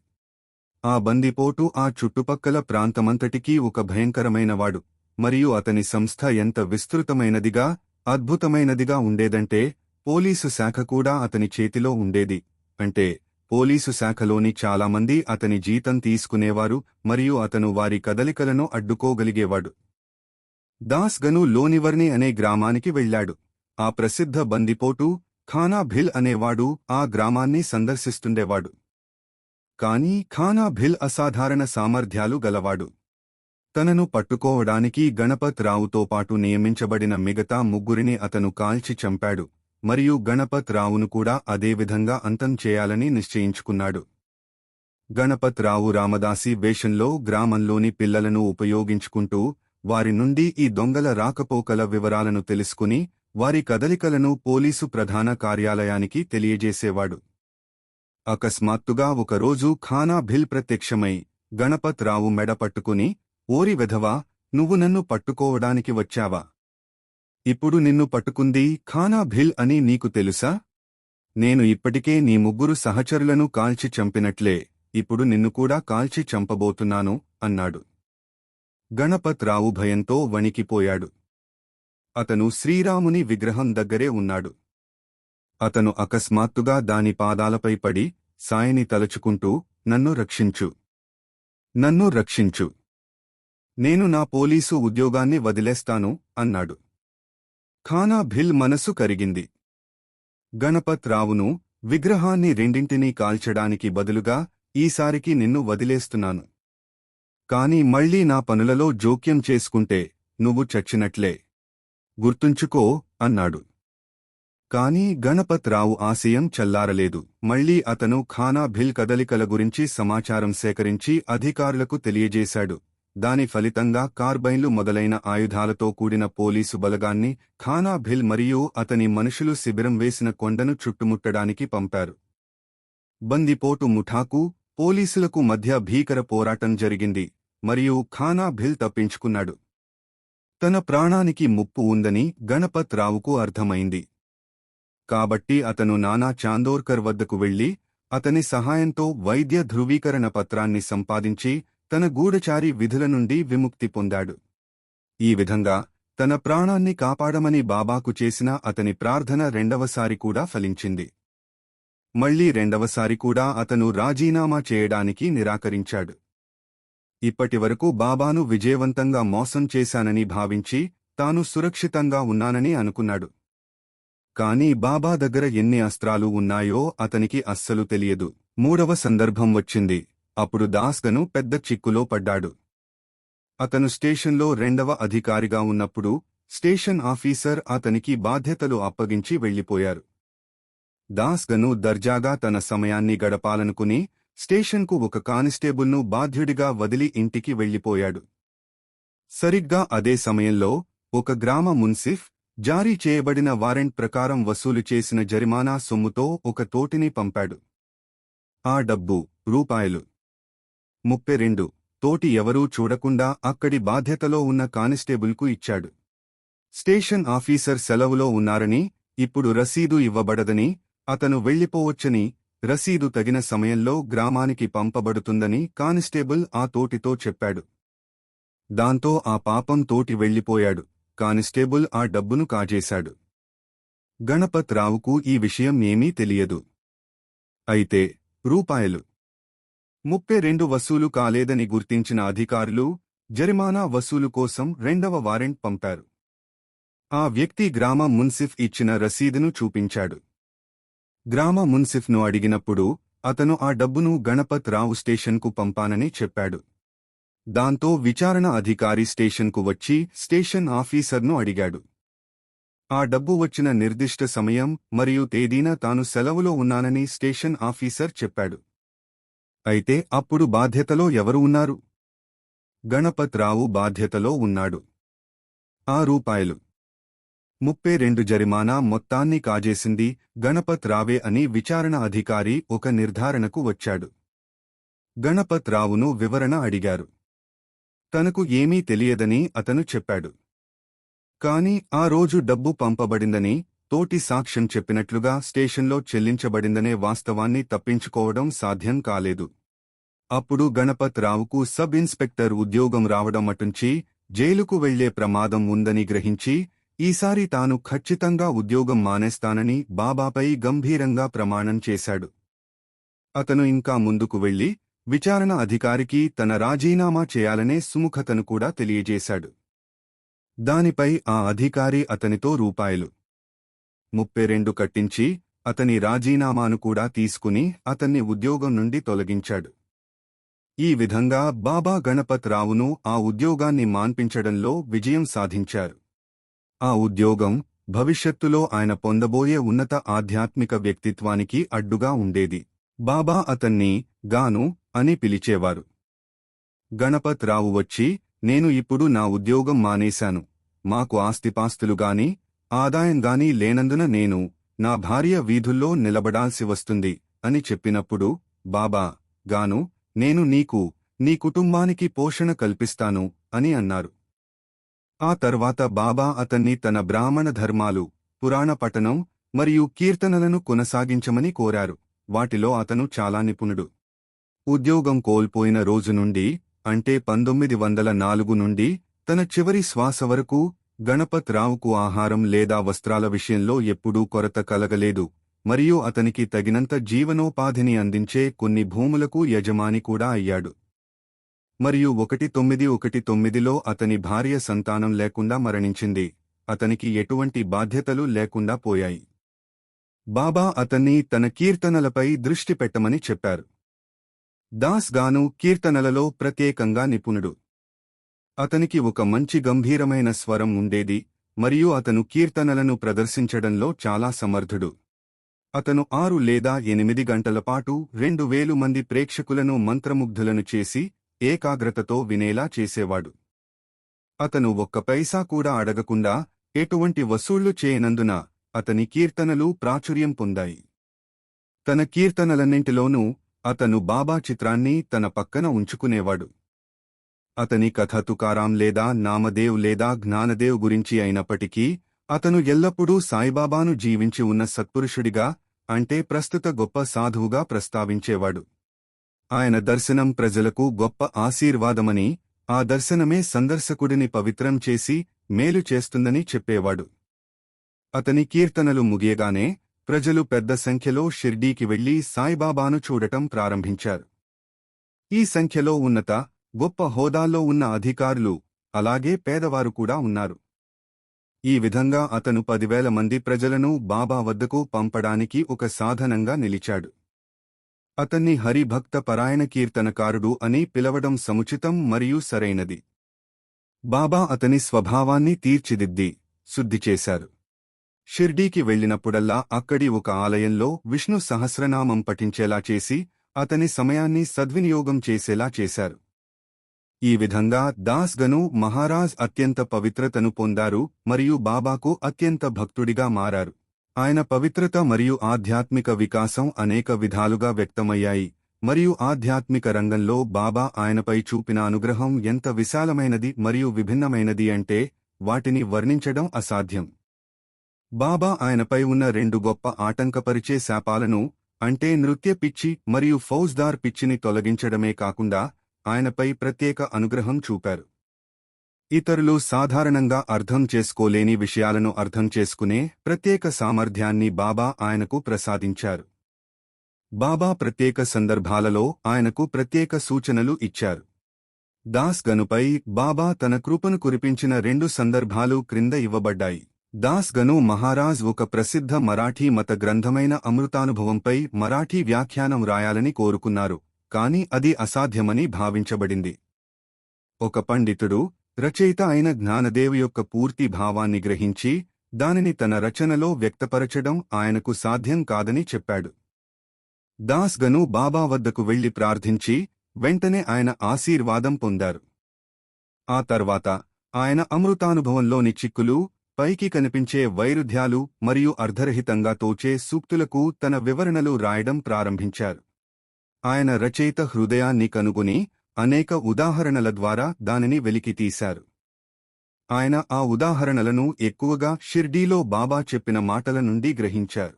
ఆ బందిపోటు ఆ చుట్టుపక్కల ప్రాంతమంతటికీ ఒక భయంకరమైనవాడు మరియు అతని సంస్థ ఎంత విస్తృతమైనదిగా, అద్భుతమైనదిగా ఉండేదంటే పోలీసు శాఖ కూడా అతని చేతిలో ఉండేది. అంటే పోలీసు శాఖలోని చాలామంది అతని జీతం తీసుకునేవారు మరియు అతను వారి కదలికలను అడ్డుకోగలిగేవాడు. దాస్గను లోనివర్ని అనే గ్రామానికి వెళ్లాడు. ఆ ప్రసిద్ధ బందిపోటు ఖానా భిల్ అనేవాడు ఆ గ్రామాన్ని సందర్శిస్తుండేవాడు. కాని ఖానా భిల్ అసాధారణ సామర్థ్యాలు గలవాడు. తనను పట్టుకోవడానికి గణపత్ రావుతో పాటు నియమించబడిన మిగతా 3 అతను కాల్చి చంపాడు మరియు గణపత్ రావును కూడా అదేవిధంగా అంతం చేయాలని నిశ్చయించుకున్నాడు. గణపత్ రావు రామదాసి వేషంలో గ్రామంలోని పిల్లలను ఉపయోగించుకుంటూ వారి నుండి ఈ దొంగల రాకపోకల వివరాలను తెలుసుకుని వారి కదలికలను పోలీసు ప్రధాన కార్యాలయానికి తెలియజేసేవాడు. అకస్మాత్తుగా ఒకరోజు ఖానా భిల్ ప్రత్యక్షమై గణపత్ రావు మెడ పట్టుకుని, ఓరి వెధవా, నువ్వు నన్ను పట్టుకోవడానికి వచ్చావా? ఇప్పుడు నిన్ను పట్టుకుంది ఖానా భిల్ అని నీకు తెలుసా? నేను ఇప్పటికే నీ 3 సహచరులను కాల్చి చంపినట్లే ఇప్పుడు నిన్ను కూడా కాల్చి చంపబోతున్నాను అన్నాడు. గణపత్ రావు భయంతో వణికిపోయాడు. అతను శ్రీరాముని విగ్రహం దగ్గరే ఉన్నాడు. అతను అకస్మాత్తుగా దాని పాదాలపై పడి, సాయిని తలుచుకుంటూ, నన్ను రక్షించు, నన్ను రక్షించు, నేను నా పోలీసు ఉద్యోగాన్ని వదిలేస్తాను అన్నాడు. ఖానా భిల్ మనసు కరిగింది. గణపత్ రావును, విగ్రహాన్ని రెండింటినీ కాల్చడానికి బదులుగా ఈసారికి నిన్ను వదిలేస్తున్నాను. కాని మళ్లీ నా పనులలో జోక్యం చేసుకుంటే నువ్వు చచ్చినట్లే, గుర్తుంచుకో అన్నాడు. కాని గణపత్ రావు ఆశయం చల్లారలేదు. మళ్లీ అతను ఖానా భిల్ కదలికల గురించి సమాచారం సేకరించి అధికారులకు తెలియజేశాడు. దాని ఫలితంగా కార్బైన్లు మొదలైన ఆయుధాలతో కూడిన పోలీసు బలగాన్ని ఖానా భిల్ మరియు అతని మనుషులు శిబిరం వేసిన కొండను చుట్టుముట్టడానికి పంపారు. బందిపోటు ముఠాకు, పోలీసులకు మధ్య భీకర పోరాటం జరిగింది మరియు ఖానా భిల్ తప్పించుకున్నాడు. తన ప్రాణానికి ముప్పు ఉందని గణపత్ రావుకు అర్థమైంది. కాబట్టి అతను నానా చాందోర్కర్ వద్దకు వెళ్లి, అతని సహాయంతో వైద్య ధృవీకరణ పత్రాన్ని సంపాదించి తన గూఢచారి విధుల నుండి విముక్తి పొందాడు. ఈ విధంగా తన ప్రాణాన్ని కాపాడమని బాబాకు చేసిన అతని ప్రార్థన రెండవసారి కూడా ఫలించింది. మళ్లీ రెండవసారి కూడా అతను రాజీనామా చేయడానికి నిరాకరించాడు. ఇప్పటివరకు బాబాను విజయవంతంగా మోసం చేశానని భావించి తాను సురక్షితంగా ఉన్నానని అనుకున్నాడు. కాని బాబా దగ్గర ఎన్ని అస్త్రాలు ఉన్నాయో అతనికి అస్సలు తెలియదు. మూడవ సందర్భం వచ్చింది. అప్పుడు దాస్గను పెద్ద చిక్కులో పడ్డాడు. అతను స్టేషన్లో రెండవ అధికారిగా ఉన్నప్పుడు స్టేషన్ ఆఫీసర్ అతనికి బాధ్యతలు అప్పగించి వెళ్లిపోయారు. దాస్గను దర్జాగా తన సమయాన్ని గడపాలనుకుని స్టేషన్కు ఒక కానిస్టేబుల్ను బాధ్యుడిగా వదిలి ఇంటికి వెళ్లిపోయాడు. సరిగ్గా అదే సమయంలో ఒక గ్రామ మున్సిఫ్ జారీ చేయబడిన వారెంట్ ప్రకారం వసూలు చేసిన జరిమానా సొమ్ముతో ఒక తోటిని పంపాడు. ఆ డబ్బు రూపాయలు 32 తోటి ఎవరూ చూడకుండా అక్కడి బాధ్యతలో ఉన్న కానిస్టేబుల్కు ఇచ్చాడు. స్టేషన్ ఆఫీసర్ సెలవులో ఉన్నారని, ఇప్పుడు రసీదు ఇవ్వబడదని, అతను వెళ్లిపోవచ్చని, రసీదు తగిన సమయంలో గ్రామానికి పంపబడుతుందని కానిస్టేబుల్ ఆ తోటితో చెప్పాడు. దాంతో ఆ పాపం తోటి వెళ్లిపోయాడు. కానిస్టేబుల్ ఆ డబ్బును కాజేశాడు. గణపత్ రావుకు ఈ విషయం ఏమీ తెలియదు. అయితే రూపాయలు 32 వసూలు కాలేదని గుర్తించిన అధికారులు జరిమానా వసూలు కోసం రెండవ వారెంట్ పంపారు. ఆ వ్యక్తి గ్రామ మున్సిఫ్ ఇచ్చిన రసీదును చూపించాడు. గ్రామ మున్సిఫ్ను అడిగినప్పుడు అతను ఆ డబ్బును గణపత్ రావు స్టేషన్కు పంపానని చెప్పాడు. దాంతో విచారణ అధికారి స్టేషన్కు వచ్చి స్టేషన్ ఆఫీసర్ను అడిగాడు. ఆ డబ్బు వచ్చిన నిర్దిష్ట సమయం మరియు తేదీన తాను సెలవులో ఉన్నానని స్టేషన్ ఆఫీసర్ చెప్పాడు. అయితే అప్పుడు బాధ్యతలో ఎవరు ఉన్నారు? గణపత్ రావు బాధ్యతలో ఉన్నాడు. ఆ రూపాయలు 32 జరిమానా మొత్తాన్ని కాజేసింది గణపత్ రావే అని విచారణ అధికారి ఒక నిర్ధారణకు వచ్చాడు. గణపత్ రావును వివరణ అడిగారు. తనకు ఏమీ తెలియదని అతను చెప్పాడు. కాని ఆ రోజు డబ్బు పంపబడిందని, తోటి సాక్ష్యం చెప్పినట్లుగా స్టేషన్లో చెల్లించబడిందనే వాస్తవాన్ని తప్పించుకోవడం సాధ్యం కాలేదు. అప్పుడు గణపత్ రావుకు సబ్ ఇన్స్పెక్టర్ ఉద్యోగం రావడం అటుంచి జైలుకు వెళ్లే ప్రమాదం ఉందని గ్రహించి ఈసారి తాను ఖచ్చితంగా ఉద్యోగం మానేస్తానని బాబాపై గంభీరంగా ప్రమాణం చేశాడు. అతను ఇంకా ముందుకు వెళ్లి విచారణ అధికారికి తన రాజీనామా చేయాలనే సుముఖతను కూడా తెలియజేశాడు. దానిపై ఆ అధికారి అతనితో రూపాయలు 32 కట్టించి అతని రాజీనామాను కూడా తీసుకుని అతన్ని ఉద్యోగం నుండి తొలగించాడు. ఈ విధంగా బాబా గణపత్ రావును ఆ ఉద్యోగాన్ని మాన్పించడంలో విజయం సాధించారు. ఆ ఉద్యోగం భవిష్యత్తులో ఆయన పొందబోయే ఉన్నత ఆధ్యాత్మిక వ్యక్తిత్వానికి అడ్డుగా ఉండేది. బాబా అతన్ని గాను అని పిలిచేవారు. గణపత్ రావు వచ్చి, నేను ఇప్పుడు నా ఉద్యోగం మానేశాను, మాకు ఆస్తిపాస్తులుగాని ఆదాయంగాని లేనందున నేను నా భార్య వీధుల్లో నిలబడాల్సి వస్తుంది అని చెప్పినప్పుడు బాబా, గాను నేను నీకు నీ కుటుంబానికి పోషణ కల్పిస్తాను అని అన్నారు. ఆ తర్వాత బాబా అతన్ని తన బ్రాహ్మణ ధర్మాలు, పురాణ పఠనం మరియు కీర్తనలను కొనసాగించమని కోరారు. వాటిలో అతను చాలా నిపుణుడు. ఉద్యోగం కోల్పోయిన రోజు నుండి, అంటే 1904 నుండి తన చివరి శ్వాస వరకు గణపత్ రావుకు ఆహారం లేదా వస్త్రాల విషయంలో ఎప్పుడూ కొరత కలగలేదు మరియు అతనికి తగినంత జీవనోపాధిని అందించే కొన్ని భూములకు యజమాని కూడా అయ్యాడు. మరియు 1919లో అతని భార్య సంతానం లేకుండా మరణించింది. అతనికి ఎటువంటి బాధ్యతలు లేకుండా పోయాయి. బాబా అతన్ని తన కీర్తనలపై దృష్టి పెట్టమని చెప్పారు. దాస్ గాను కీర్తనలలో ప్రత్యేకంగా నిపుణుడు. అతనికి ఒక మంచి గంభీరమైన స్వరం ఉండేది మరియు అతను కీర్తనలను ప్రదర్శించడంలో చాలా సమర్థుడు. అతను 6 లేదా 8 గంటల పాటు 2000 మంది ప్రేక్షకులను మంత్రముగ్ధులను చేసి ఏకాగ్రతతో వినేలా చేసేవాడు. అతను ఒక్క పైసా కూడా అడగకుండా ఎటువంటి వసూళ్లు చేయనందున అతని కీర్తనలు ప్రాచుర్యం పొందాయి. తన కీర్తనలన్నింటిలోనూ అతను బాబా చిత్రాన్ని తన పక్కన ఉంచుకునేవాడు. అతని కథ తుకారాం లేదా నామదేవ్ లేదా జ్ఞానదేవ్ గురించి అయినప్పటికీ అతను ఎల్లప్పుడూ సాయిబాబాను జీవించి ఉన్న సత్పురుషుడిగా, అంటే ప్రస్తుత గొప్ప సాధువుగా ప్రస్తావించేవాడు. ఆయన దర్శనం ప్రజలకు గొప్ప ఆశీర్వాదమని, ఆ దర్శనమే సందర్శకుడిని పవిత్రం చేసి మేలు చేస్తుందని చెప్పేవాడు. అతని కీర్తనలు ముగియగానే ప్రజలు పెద్ద సంఖ్యలో షిర్డీకి వెళ్లి సాయిబాబాను చూడటం ప్రారంభించారు. ఈ సంఖ్యలో ఉన్నత, గొప్ప హోదాల్లో ఉన్న అధికారులు, అలాగే పేదవారు కూడా ఉన్నారు. ఈ విధంగా అతను 10,000 మంది ప్రజలను బాబా వద్దకు పంపడానికి ఒక సాధనంగా నిలిచాడు. అతన్ని హరిభక్త పరాయణ కీర్తనకారుడు అని పిలవడం సముచితం మరియు సరైనది. బాబా అతని స్వభావాన్ని తీర్చిదిద్ది, శుద్ధి చేశారు. షిర్డీకి వెళ్లినప్పుడల్లా అక్కడి ఒక ఆలయంలో విష్ణు సహస్రనామం పఠించేలా చేసి అతని సమయాన్ని సద్వినియోగం చేసేలా చేశారు. ఈ విధంగా దాస్ గను మహారాజ్ అత్యంత పవిత్రతను పొందారు మరియు బాబాకు అత్యంత భక్తుడిగా మారారు. ఆయన పవిత్రత మరియు ఆధ్యాత్మిక వికాసం అనేక విధాలుగా వ్యక్తమయ్యాయి మరియు ఆధ్యాత్మిక రంగంలో బాబా ఆయనపై చూపిన అనుగ్రహం ఎంత విశాలమైనది మరియు విభిన్నమైనది అంటే వాటిని వర్ణించడం అసాధ్యం. బాబా ఆయనపై ఉన్న 2 గొప్ప ఆటంకపరిచే శాపాలను, అంటే నృత్య పిచ్చి మరియు ఫౌజ్దార్ పిచ్చిని తొలగించడమే కాకుండా ఆయనపై ప్రత్యేక అనుగ్రహం చూపారు. ఇతరులు సాధారణంగా అర్థం చేసుకోలేని విషయాలను అర్థం చేసుకునే ప్రత్యేక సామర్థ్యాన్ని బాబా ఆయనకు ప్రసాదించారు. బాబా ప్రత్యేక సందర్భాలలో ఆయనకు ప్రత్యేక సూచనలు ఇచ్చారు. దాస్ గనుపై బాబా తన కృపను కురిపించిన 2 సందర్భాలు క్రింద ఇవ్వబడ్డాయి. దాస్ గను మహారాజ్ ఒక ప్రసిద్ధ మరాఠీ మత గ్రంథమైన అమృతానుభవంపై మరాఠీ వ్యాఖ్యానం రాయాలని కోరుకున్నారు, కాని అది అసాధ్యమని భావించబడింది. ఒక పండితుడు, రచయిత అయిన జ్ఞానదేవ్ యొక్క పూర్తి భావాన్ని గ్రహించి దానిని తన రచనలో వ్యక్తపరచడం ఆయనకు సాధ్యం కాదని చెప్పాడు. దాస్ గను బాబా వద్దకు వెళ్లి ప్రార్థించి వెంటనే ఆయన ఆశీర్వాదం పొందారు. ఆ తర్వాత ఆయన అమృతానుభవంలోని చిక్కులు, పైకి కనిపించే వైరుధ్యాలు మరియు అర్ధరహితంగా తోచే సూక్తులకు తన వివరణలు రాయడం ప్రారంభించారు. ఆయన రచయిత హృదయాన్ని కనుగొని అనేక ఉదాహరణల ద్వారా దానిని వెలికితీశారు. ఆయన ఆ ఉదాహరణలను ఎక్కువగా షిర్డీలో బాబా చెప్పిన మాటల నుండి గ్రహించారు.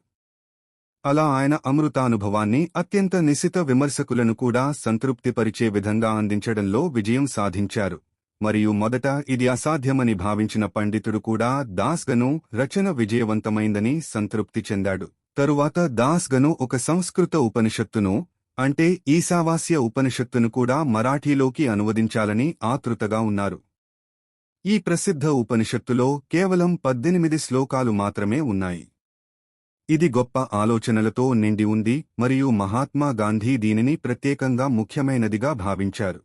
అలా ఆయన అమృతానుభవాన్ని అత్యంత నిశిత విమర్శకులను కూడా సంతృప్తిపరిచే విధంగా అందించడంలో విజయం సాధించారు. మరియు మొదట ఇది అసాధ్యమని భావించిన పండితుడు కూడా దాస్ గను రచన విజయవంతమైందని సంతృప్తి చెందాడు. తరువాత దాస్ గను ఒక సంస్కృత ఉపనిషత్తును, అంటే ఈశావాస్య ఉపనిషత్తును కూడా మరాఠీలోకి అనువదించాలని ఆతృతగా ఉన్నారు. ఈ ప్రసిద్ధ ఉపనిషత్తులో కేవలం 18 శ్లోకాలు మాత్రమే ఉన్నాయి. ఇది గొప్ప ఆలోచనలతో నిండి ఉంది మరియు మహాత్మా గాంధీ దీనిని ప్రత్యేకంగా ముఖ్యమైనదిగా భావించారు.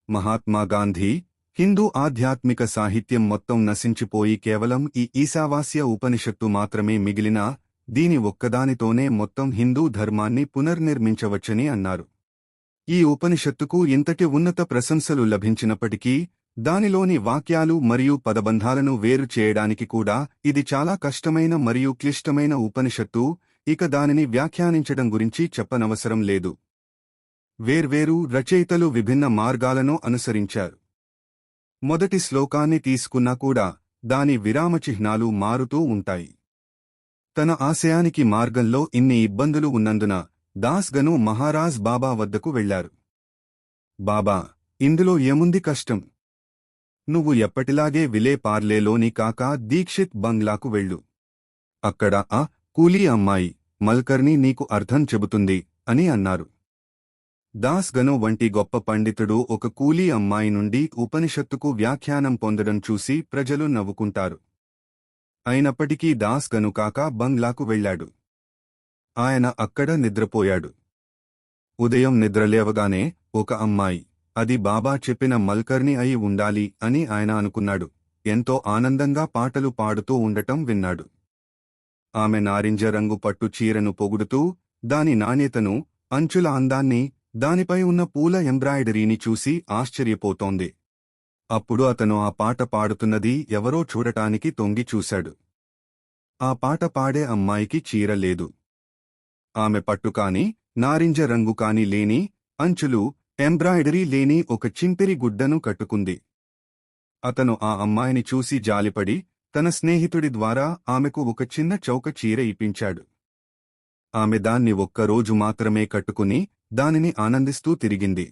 మహాత్మా గాంధీ, హిందూ ఆధ్యాత్మిక సాహిత్యం మొత్తం నశించిపోయి కేవలం ఈ ఈశావాస్య ఉపనిషత్తు మాత్రమే మిగిలినా దీని ఒక్కదానితోనే మొత్తం హిందూ ధర్మాన్ని పునర్నిర్మించవచ్చని అన్నారు. ఈ ఉపనిషత్తుకు ఇంతటి ఉన్నత ప్రశంసలు లభించినప్పటికీ దానిలోని వాక్యాలు మరియు పదబంధాలను వేరు చేయడానికి కూడా ఇది చాలా కష్టమైన మరియు క్లిష్టమైన ఉపనిషత్తు, ఇక దానిని వ్యాఖ్యానించడం గురించి చెప్పనవసరం లేదు. వేర్వేరు రచయితలు విభిన్న మార్గాలను అనుసరించారు. మొదటి శ్లోకాన్ని తీసుకున్నా కూడా దాని విరామచిహ్నాలు మారుతూ ఉంటాయి. తన ఆశయానికి మార్గంలో ఇన్ని ఇబ్బందులు ఉన్నందున దాస్గను మహారాజ్ బాబా వద్దకు వెళ్లారు. బాబా, ఇందులో ఏముంది కష్టం? నువ్వు ఎప్పటిలాగే విలే పార్లేలోని కాకా దీక్షిత్ బంగ్లాకు వెళ్ళు. అక్కడ ఆ కూలీ అమ్మాయి మల్కర్ని నీకు అర్థం చెబుతుంది అని అన్నారు. దాస్గను వంటి గొప్ప పండితుడు ఒక కూలీ అమ్మాయి నుండి ఉపనిషత్తుకు వ్యాఖ్యానం పొందడం చూసి ప్రజలు నవ్వుకుంటారు. అయినప్పటికీ దాస్గను కాకా బంగ్లాకు వెళ్లాడు. ఆయన అక్కడ నిద్రపోయాడు. ఉదయం నిద్రలేవగానే ఒక అమ్మాయి, అది బాబా చెప్పిన మల్కర్ని అయి ఉండాలి అని ఆయన అనుకున్నాడు. ఎంతో ఆనందంగా పాటలు పాడుతూ ఉండటం విన్నాడు. ఆమె నారింజ రంగు పట్టు చీరను పొగుడుతూ దాని నాణ్యతను, అంచుల అందాన్ని, దానిపై ఉన్న పూల ఎంబ్రాయిడరీని చూసి ఆశ్చర్యపోతోంది. అప్పుడు అతను ఆ పాట పాడుతున్నది ఎవరో చూడటానికి తొంగి చూశాడు. ఆ పాట పాడే అమ్మాయికి చీర లేదు. ఆమె పట్టుకాని, నారింజ రంగు కాని లేని, అంచులు, ఎంబ్రాయిడరీ లేని ఒక చింపిరి గుడ్డను కట్టుకుంది. అతను ఆ అమ్మాయిని చూసి జాలిపడి తన స్నేహితుడి ద్వారా ఆమెకు ఒక చిన్న చౌక చీర ఇప్పించాడు. ఆమె దాన్ని ఒక్కరోజు మాత్రమే కట్టుకుని దానిని ఆనందిస్తూ తిరిగింది.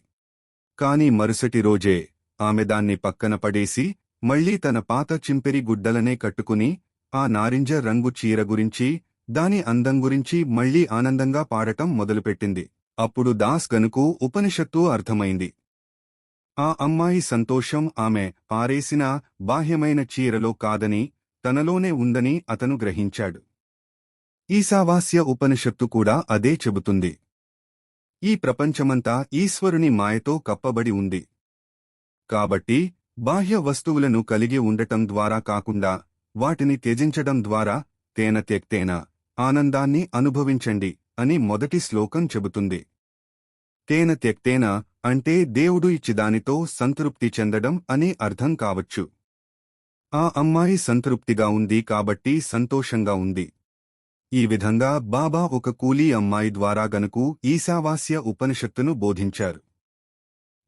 కాని మరుసటి రోజే ఆమె దాన్ని పక్కన పడేసి మళ్లీ తన పాత చింపిరి గుడ్డలనే కట్టుకుని ఆ నారింజ రంగు చీర గురించి, దాని అందం గురించి మళ్లీ ఆనందంగా పాడటం మొదలుపెట్టింది. అప్పుడు దాస్గనుకు ఉపనిషత్తు అర్థమైంది. ఆ అమ్మాయి సంతోషం ఆమె పారేసిన బాహ్యమైన చీరలో కాదని, తనలోనే ఉందని అతను గ్రహించాడు. ఈశావాస్య ఉపనిషత్తు కూడా అదే చెబుతుంది. ఈ ప్రపంచమంతా ఈశ్వరుని మాయతో కప్పబడి ఉంది. కాబట్టి బాహ్య వస్తువులను కలిగి ఉండటం ద్వారా కాకుండా వాటిని త్యజించడం ద్వారా తేన త్యక్తేన ఆనందాన్ని అనుభవించండి అని మొదటి శ్లోకం చెబుతుంది. తేన త్యక్తేన అంటే దేవుడు ఇచ్చిదానితో సంతృప్తి చెందడం అని అర్థం కావచ్చు. ఆ అమ్మాయి సంతృప్తిగా ఉంది కాబట్టి సంతోషంగా ఉంది. ఈ విధంగా బాబా ఒక కూలీ అమ్మాయి ద్వారా గనుకు ఈశావాస్య ఉపనిషత్తును బోధించారు.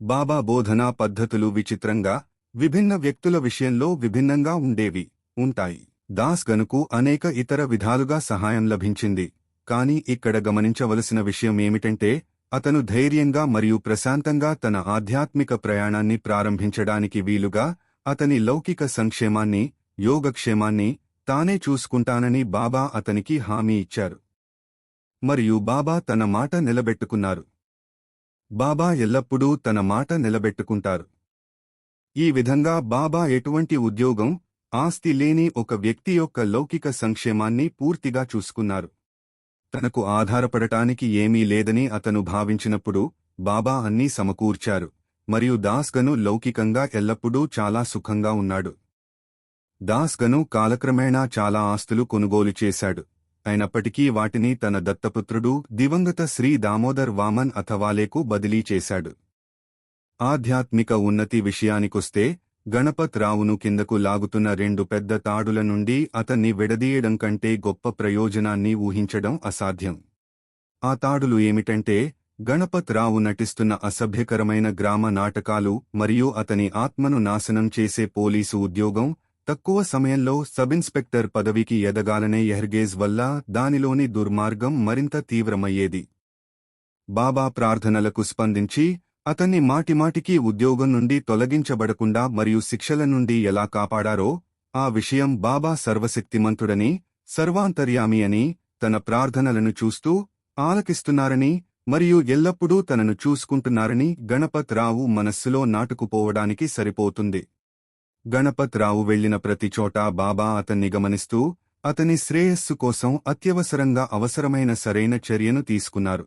బాబా బోధనా పద్ధతులు విచిత్రంగా, విభిన్న వ్యక్తుల విషయంలో విభిన్నంగా ఉండేవి, ఉంటాయి. దాస్గనుకు అనేక ఇతర విధాలుగా సహాయం లభించింది. కాని ఇక్కడ గమనించవలసిన విషయమేమిటంటే, అతను ధైర్యంగా మరియు ప్రశాంతంగా తన ఆధ్యాత్మిక ప్రయాణాన్ని ప్రారంభించడానికి వీలుగా అతని లౌకిక సంక్షేమాన్ని, యోగక్షేమాన్ని తానే చూసుకుంటానని బాబా అతనికి హామీ ఇచ్చారు. మరియు బాబా తన మాట నిలబెట్టుకున్నారు. బాబా ఎల్లప్పుడూ తన మాట నిలబెట్టుకుంటారు. ఈ విధంగా బాబా ఎటువంటి ఉద్యోగం, ఆస్తి లేని ఒక వ్యక్తి యొక్క లౌకిక సంక్షేమాన్ని పూర్తిగా చూసుకున్నారు. తనకు ఆధారపడటానికి ఏమీ లేదని అతను భావించినప్పుడు బాబా అన్నీ సమకూర్చారు, మరియు దాస్గను లౌకికంగా ఎల్లప్పుడూ చాలా సుఖంగా ఉన్నాడు. దాస్గను కాలక్రమేణా చాలా ఆస్తులు కొనుగోలు చేశాడు. అయినప్పటికీ వాటిని తన దత్తపుత్రుడు దివంగత శ్రీ దామోదర్ వామన్ అథవాలేకు బదిలీ చేశాడు. ఆధ్యాత్మిక ఉన్నతి విషయానికొస్తే గణపత్ రావును కిందకు లాగుతున్న 2 పెద్ద తాడుల నుండి అతన్ని విడదీయడం కంటే గొప్ప ప్రయోజనాన్ని ఊహించడం అసాధ్యం. ఆ తాడులు ఏమిటంటే, గణపత్ రావు నటిస్తున్న అసభ్యకరమైన గ్రామ నాటకాలు మరియు అతని ఆత్మను నాశనం చేసే పోలీసు ఉద్యోగం, తక్కువ సమయంలో సబిన్స్పెక్టర్ పదవికి ఎదగాలనే ఎహర్గేజ్ వల్ల దానిలోని దుర్మార్గం మరింత తీవ్రమయ్యేది. బాబా ప్రార్థనలకు స్పందించి అతన్ని మాటిమాటికి ఉద్యోగం నుండి తొలగించబడకుండా మరియు శిక్షల నుండి ఎలా కాపాడారో, ఆ విషయం బాబా సర్వశక్తిమంతుడని, సర్వాంతర్యామి అని, తన ప్రార్థనలను చూస్తూ ఆలకిస్తున్నారని మరియు ఎల్లప్పుడూ తనను చూసుకుంటున్నారని గణపత్ రావు మనస్సులో నాటుకుపోవడానికి సరిపోతుంది. గణపత్ రావు వెళ్లిన ప్రతిచోటా బాబా అతన్ని గమనిస్తూ అతని శ్రేయస్సు కోసం అత్యవసరంగా అవసరమైన సరైన చర్యను తీసుకున్నారు.